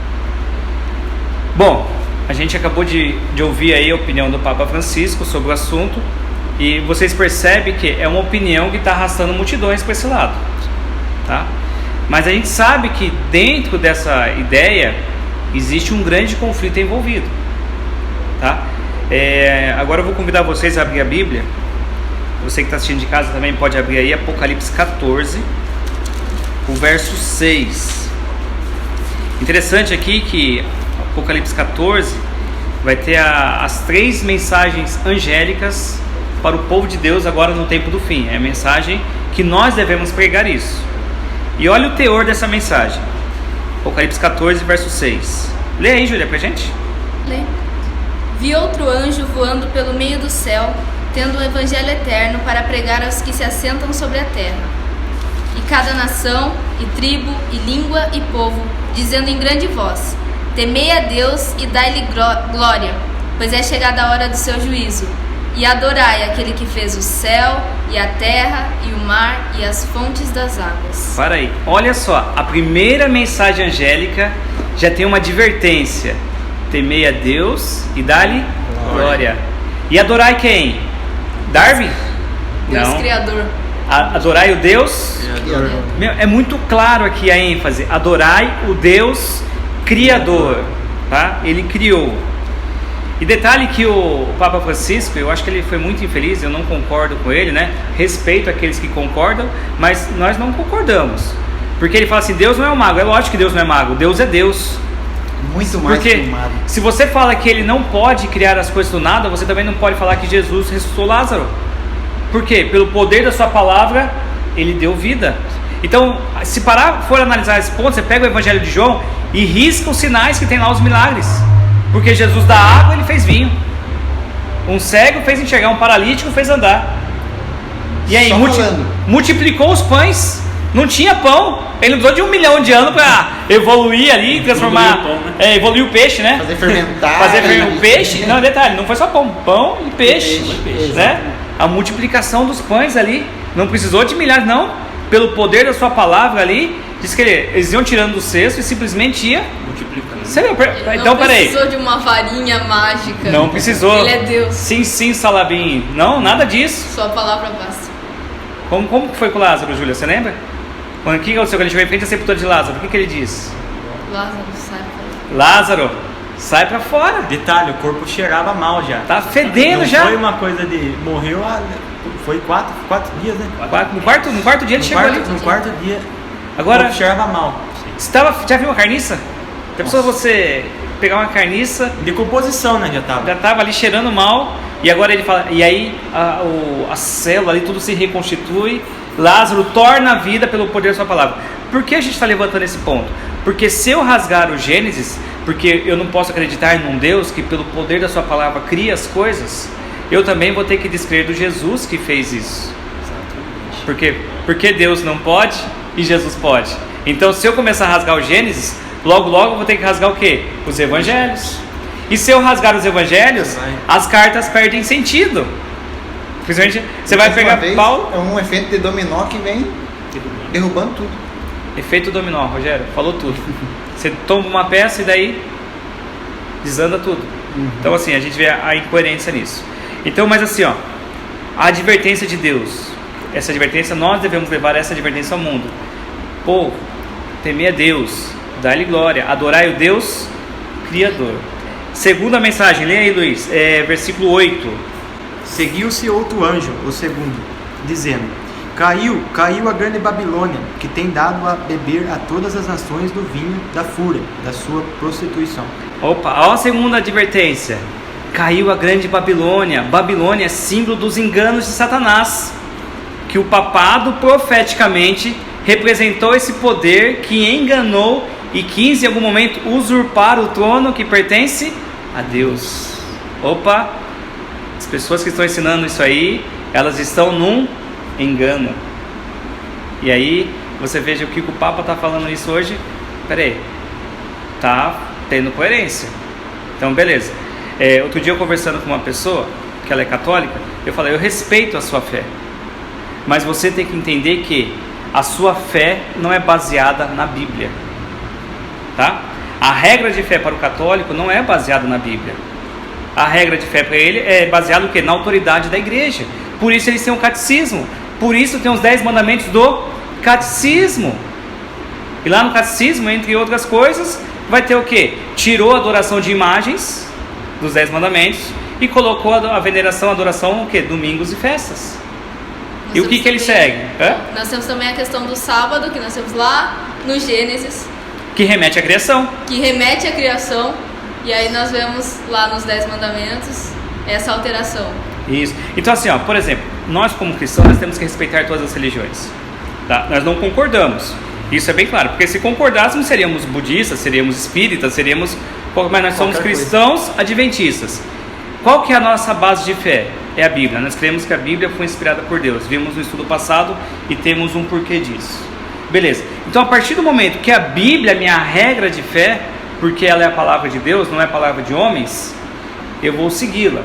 Bom, a gente acabou de ouvir aí a opinião do Papa Francisco sobre o assunto e vocês percebem que é uma opinião que está arrastando multidões para esse lado, tá? Mas a gente sabe que dentro dessa ideia existe um grande conflito envolvido, tá? Agora eu vou convidar vocês a abrir a Bíblia. Você que está assistindo de casa também pode abrir aí Apocalipse 14, o verso 6. Interessante aqui que Apocalipse 14 vai ter as 3 mensagens angélicas para o povo de Deus agora no tempo do fim. É a mensagem que nós devemos pregar isso. E olha o teor dessa mensagem. Apocalipse 14, verso 6. Lê aí, Júlia, pra gente. Lê. Vi outro anjo voando pelo meio do céu, tendo o evangelho eterno para pregar aos que se assentam sobre a terra. E cada nação, e tribo, e língua, e povo, dizendo em grande voz: temei a Deus e dai-lhe glória, pois é chegada a hora do seu juízo. E adorai aquele que fez o céu, e a terra, e o mar, e as fontes das águas. Para aí, olha só, a primeira mensagem angélica já tem uma advertência: temei a Deus e dai-lhe glória. E adorai quem? Darwin? Deus Não. Criador. Adorai o Deus? Meu, é muito claro aqui a ênfase: adorai o Deus Criador. tá? Ele criou. E detalhe que o Papa Francisco, eu acho que ele foi muito infeliz, eu não concordo com ele, né? Respeito aqueles que concordam, mas nós não concordamos. Porque ele fala assim, Deus não é um mago. É lógico que Deus não é mago, Deus é Deus. Muito mais que um mago. Se você fala que ele não pode criar as coisas do nada, você também não pode falar que Jesus ressuscitou Lázaro. Por quê? Pelo poder da sua palavra, ele deu vida. Então, se for analisar esse ponto, você pega o Evangelho de João e risca os sinais que tem lá, os milagres. Porque Jesus da água, ele fez vinho. Um cego fez enxergar, um paralítico fez andar. E aí, multiplicou os pães. Não tinha pão. Ele não precisou de 1 milhão de anos para evoluir ali, transformar, evoluir o peixe, né? Fazer fermentar. O peixe. Não, detalhe, não foi só pão e peixe, né? A multiplicação dos pães ali. Não precisou de milhares, não. Pelo poder da sua palavra ali, diz que eles iam tirando do cesto e simplesmente ia multiplicando. Então, peraí. Não precisou de uma varinha mágica. Não precisou. Ele é Deus. Sim, Salabim. Não, nada disso. Sua palavra basta. Como que foi com Lázaro, Júlia? Você lembra? O que aconteceu quando ele chegou em frente à sepultura de Lázaro? O que ele disse? Lázaro, sai pra fora. Detalhe, o corpo cheirava mal já. Tá fedendo já. Não foi uma coisa de... Morreu, foi 4 dias, né? No quarto dia ele chegou ali. No quarto dia, agora, o corpo cheirava mal. Já viu uma carniça? Já pensou você pegar uma carniça... Decomposição, né? Já tava ali cheirando mal. E agora ele fala... E aí a célula ali, tudo se reconstitui. Lázaro torna a vida pelo poder da sua palavra. Por que a gente está levantando esse ponto? Porque se eu rasgar o Gênesis, porque eu não posso acreditar num Deus que pelo poder da sua palavra cria as coisas, eu também vou ter que descrer do Jesus que fez isso. Exatamente. Porque Deus não pode e Jesus pode. Então se eu começar a rasgar o Gênesis, logo eu vou ter que rasgar o quê? Os Evangelhos. E se eu rasgar os Evangelhos, as cartas perdem sentido. Você vai pegar Paulo. É um efeito de dominó que vem derrubando tudo. Efeito dominó, Rogério, falou tudo. Você toma uma peça e daí desanda tudo. Então assim, a gente vê a incoerência nisso. Então, mas assim, a advertência de Deus. Essa advertência, nós devemos levar essa advertência ao mundo. Povo, temer a Deus, dar-lhe glória, adorai o Deus Criador. Segunda mensagem, leia aí, Luiz, versículo 8. Seguiu-se outro anjo, o segundo, dizendo: Caiu a grande Babilônia, que tem dado a beber a todas as nações do vinho da fúria, da sua prostituição. Opa, ó a segunda advertência. Caiu a grande Babilônia. Babilônia é símbolo dos enganos de Satanás, que o papado profeticamente representou esse poder que enganou e quis em algum momento usurpar o trono que pertence a Deus. Opa, as pessoas que estão ensinando isso aí, elas estão num engano. E aí você veja o que o Papa está falando isso hoje. Peraí, tá tendo coerência. Então beleza. Outro dia eu conversando com uma pessoa que ela é católica, eu falei: eu respeito a sua fé, mas você tem que entender que a sua fé não é baseada na Bíblia, tá? A regra de fé para o católico não é baseada na Bíblia. A regra de fé para ele é baseada no quê? Na autoridade da igreja. Por isso eles têm um catecismo. Por isso tem os 10 mandamentos do catecismo. E lá no catecismo, entre outras coisas, vai ter o quê? Tirou a adoração de imagens dos 10 mandamentos e colocou a veneração, a adoração, o quê? Domingos e festas. E o que ele segue? Nós temos também a questão do sábado, que nós temos lá no Gênesis. Que remete à criação. E aí nós vemos lá nos 10 mandamentos essa alteração. Isso. Então assim, por exemplo, nós como cristãos nós temos que respeitar todas as religiões. Tá? Nós não concordamos. Isso é bem claro, porque se concordássemos seríamos budistas, seríamos espíritas, mas nós somos cristãos adventistas. Qual que é a nossa base de fé? É a Bíblia. Nós cremos que a Bíblia foi inspirada por Deus. Vimos no estudo passado e temos um porquê disso. Beleza. Então a partir do momento que a Bíblia é minha regra de fé, porque ela é a palavra de Deus, não é a palavra de homens, eu vou segui-la,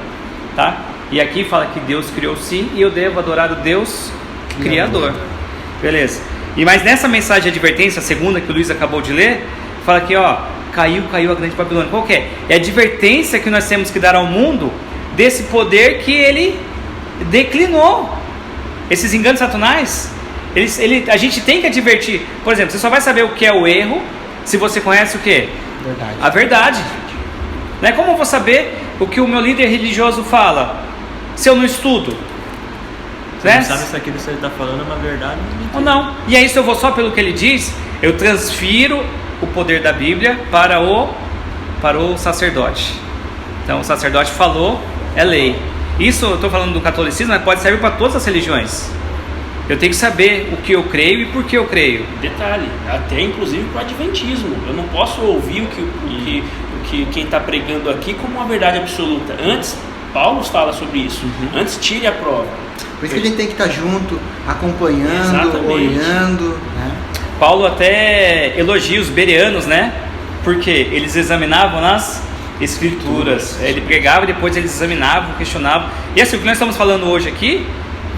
tá? E aqui fala que Deus criou sim e eu devo adorar o Deus Criador. Beleza. E mas nessa mensagem de advertência, a segunda que o Luiz acabou de ler, fala que caiu a grande Babilônia. Qual que é? É a advertência que nós temos que dar ao mundo desse poder que ele declinou. Esses enganos satanás, a gente tem que advertir. Por exemplo, você só vai saber o que é o erro se você conhece o quê? Verdade. A verdade. Né? Como eu vou saber o que o meu líder religioso fala se eu não estudo? Você não sabe se aquilo que você está falando é uma verdade ou não. E aí, se eu vou só pelo que ele diz, eu transfiro o poder da Bíblia para o sacerdote. Então, o sacerdote falou, é lei. Isso eu estou falando do catolicismo, mas pode servir para todas as religiões. Eu tenho que saber o que eu creio e por que eu creio. Detalhe, até inclusive para o adventismo. Eu não posso ouvir o que quem está pregando aqui como uma verdade absoluta. Antes, Paulo fala sobre isso. Antes, tire a prova. Por isso que a gente tem que estar junto, acompanhando, exatamente, olhando. Né? Paulo até elogia os bereanos, né? Porque eles examinavam nas escrituras. Ele pregava e depois eles examinavam, questionavam. E assim, o que nós estamos falando hoje aqui,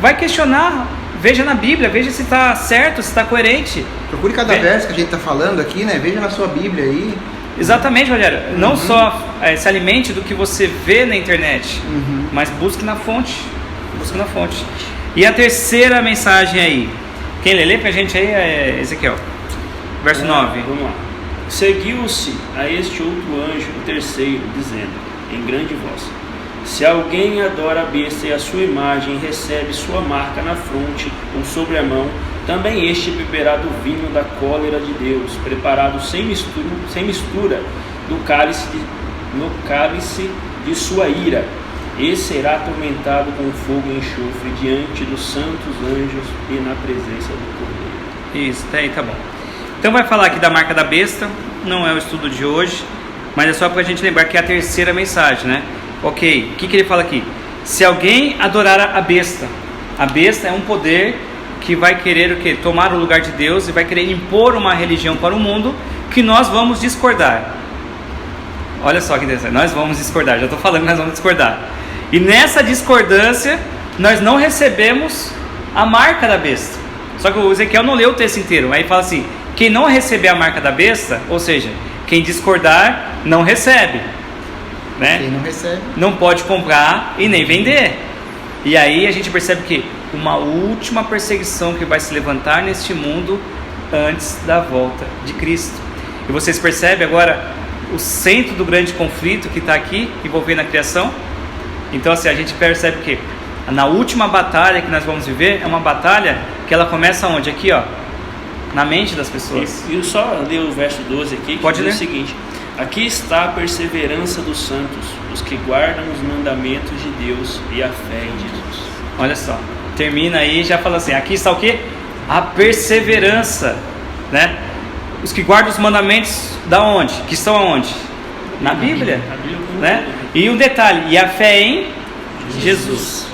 vai questionar. Veja na Bíblia, veja se está certo, se está coerente. Procure cada verso que a gente está falando aqui, né? Veja na sua Bíblia aí. Exatamente, Rogério. Não só se alimente do que você vê na internet, mas busque na fonte. Busque na fonte. E a terceira mensagem aí. Quem lê pra gente aí é Ezequiel. Verso 9. Vamos lá. Seguiu-se a este outro anjo, o terceiro, dizendo, em grande voz: se alguém adora a besta e a sua imagem e recebe sua marca na fronte ou sobre a mão, também este beberá do vinho da cólera de Deus, preparado sem mistura no cálice de sua ira, e será atormentado com fogo e enxofre diante dos santos anjos e na presença do Cordeiro. Isso, tá bom. Então vai falar aqui da marca da besta, não é o estudo de hoje, mas é só para a gente lembrar que é a terceira mensagem, né? Ok, o que ele fala aqui? Se alguém adorar a besta é um poder que vai querer o quê? Tomar o lugar de Deus e vai querer impor uma religião para o mundo que nós vamos discordar. Olha só que interessante, nós vamos discordar, já estou falando que nós vamos discordar. E nessa discordância, nós não recebemos a marca da besta. Só que o Ezequiel não leu o texto inteiro, aí fala assim, quem não receber a marca da besta, ou seja, quem discordar, não recebe. Né? Quem não recebe não pode comprar e nem vender. E aí a gente percebe que uma última perseguição que vai se levantar neste mundo antes da volta de Cristo. E vocês percebem agora o centro do grande conflito que está aqui envolvendo a criação? Então assim, a gente percebe que na última batalha que nós vamos viver é uma batalha que ela começa onde? Aqui, ó, na mente das pessoas. E eu só ler o verso 12 aqui, que pode diz ler? O seguinte: aqui está a perseverança dos santos, os que guardam os mandamentos de Deus e a fé em Jesus. Olha só, termina aí e já fala assim, aqui está o quê? A perseverança, né? Os que guardam os mandamentos da onde? Que estão aonde? Na Bíblia, né? E um detalhe, e a fé em Jesus.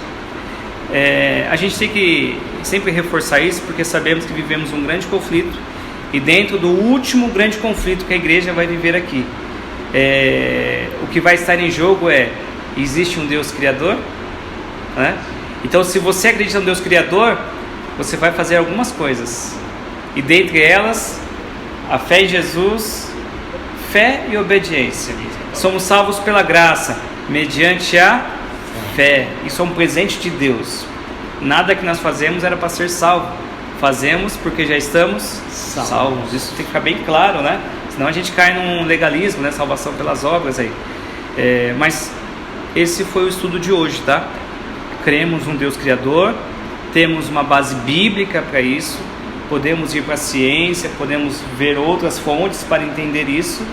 A gente tem que sempre reforçar isso, porque sabemos que vivemos um grande conflito, e dentro do último grande conflito que a igreja vai viver aqui, o que vai estar em jogo existe um Deus Criador, né? Então se você acredita no Deus Criador, você vai fazer algumas coisas, e dentre elas, a fé em Jesus, fé e obediência. Somos salvos pela graça, mediante a fé, isso é um presente de Deus. Nada que nós fazemos era para ser salvo, fazemos porque já estamos salvos. Isso tem que ficar bem claro, né? Senão a gente cai num legalismo, né? Salvação pelas obras aí. Mas esse foi o estudo de hoje, tá? Cremos um Deus Criador, temos uma base bíblica para isso, podemos ir para a ciência, podemos ver outras fontes para entender isso,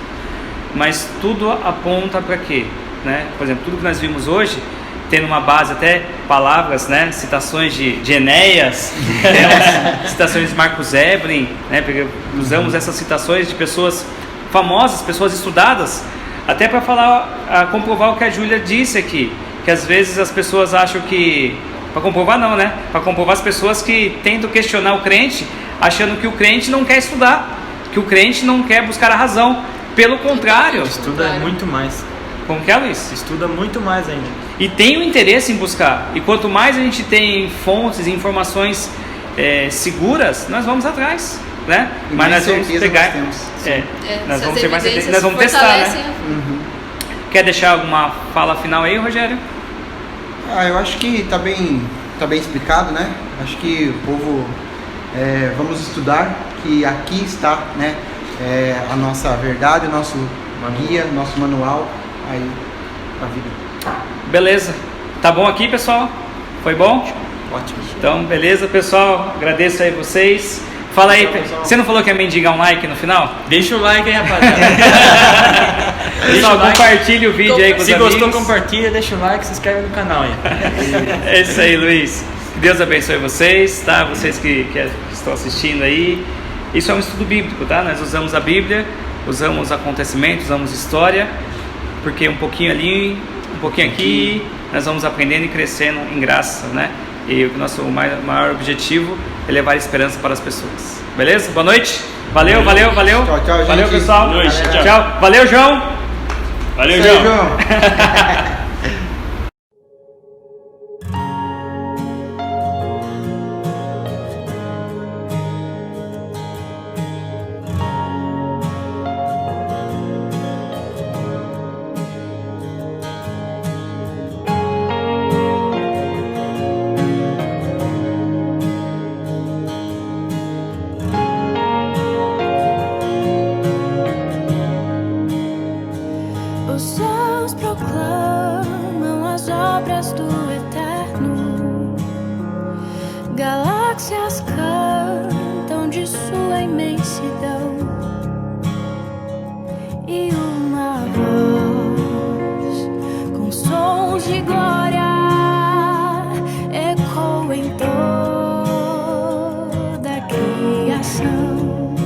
mas tudo aponta para quê? Né? Por exemplo, tudo que nós vimos hoje, tendo uma base até palavras, né? Citações de Enéas, citações de Marcos Ebrem, né? Porque usamos essas citações de pessoas famosas, pessoas estudadas, até para comprovar o que a Júlia disse aqui, que às vezes as pessoas acham que, para comprovar não, né? Para comprovar as pessoas que tentam questionar o crente, achando que o crente não quer estudar, que o crente não quer buscar a razão. Pelo contrário, estuda muito mais. Como que é, Luiz? Estuda muito mais ainda. E tem o interesse em buscar. E quanto mais a gente tem fontes e informações seguras, nós vamos atrás, né? E mas nós vamos pegar. Nós vamos ter mais certeza. Nós vamos testar, né? Quer deixar alguma fala final aí, Rogério? Eu acho que tá bem explicado, né? Acho que o povo vamos estudar, que aqui está, né? A nossa verdade, o nosso guia, nosso manual, aí a vida. Beleza. Tá bom aqui, pessoal? Foi bom? Ótimo. Então, beleza, pessoal. Agradeço aí vocês. Fala aí, você não falou que ia mendigar um like no final? Deixa o like aí, rapaziada. Pessoal, compartilha o vídeo aí com os amigos. Se gostou, compartilha, deixa o like, se inscreve no canal aí. É isso aí, Luiz. Que Deus abençoe vocês, tá? Vocês que estão assistindo aí. Isso é um estudo bíblico, tá? Nós usamos a Bíblia, usamos acontecimentos, usamos história, porque um pouquinho ali, um pouquinho aqui, nós vamos aprendendo e crescendo em graça, né? E o nosso maior objetivo é levar esperança para as pessoas. Beleza? Boa noite. Valeu. Tchau, gente. Valeu, pessoal. Boa noite, Tchau. Valeu, João. Valeu, João. Os céus proclamam as obras do Eterno, galáxias cantam de sua imensidão, e uma voz com sons de glória ecoa em toda a criação,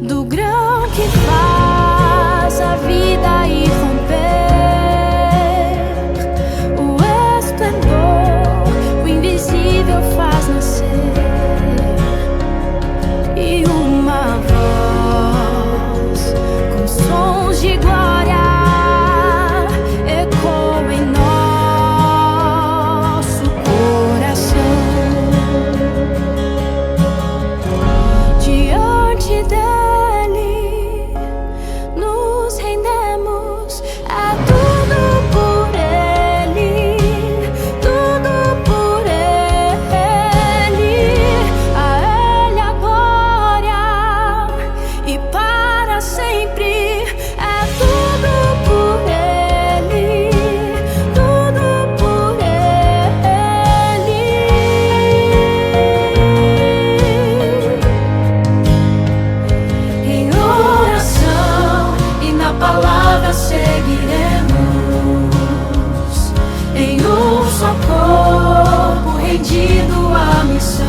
do grão que faz a vida e romper o esplendor, o invisível faz nascer, e uma voz com sons de glória ecoa em nosso coração. Diante dele nos rendemos, é tudo por ele, tudo por ele, a ele a glória e para sempre, é tudo por ele, tudo por ele. Em oração e na palavra seguiremos, em um só corpo rendido à missão,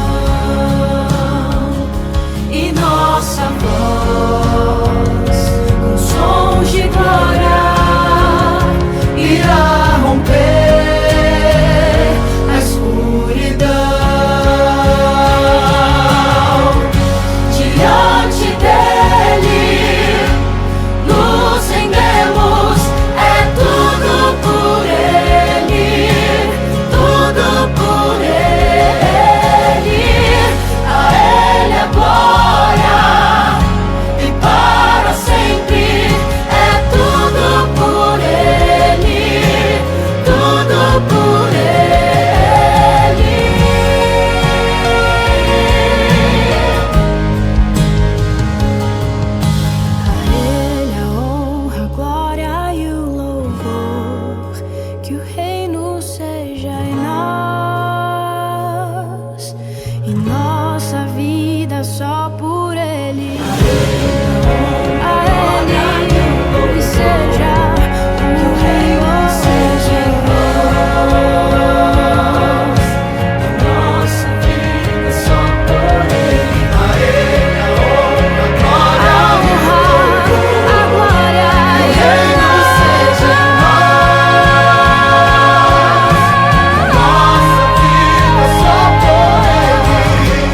e nossa voz com sons de glória irá romper a escuridão. Diante dele nos rendemos, é tudo por ele, tudo por ele, a ele a glória e para sempre, é tudo por ele, tudo por ele. A ele a honra, a glória e o louvor, que o reino seja em nós, e nossa vida só por ele. A ele que seja, que o reino seja em nós, nossa vida só por ele. A ele a honra, a glória e o reino seja em nós, nossa vida só por ele.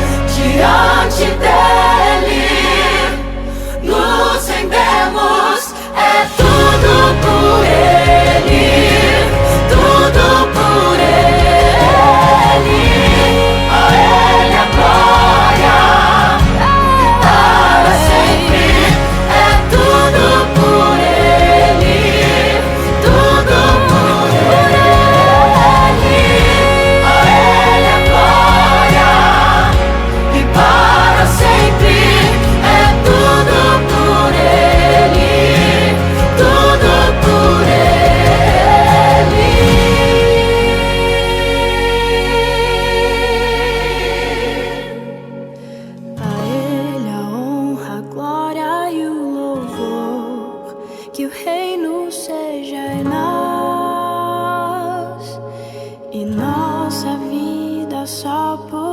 nossa vida só por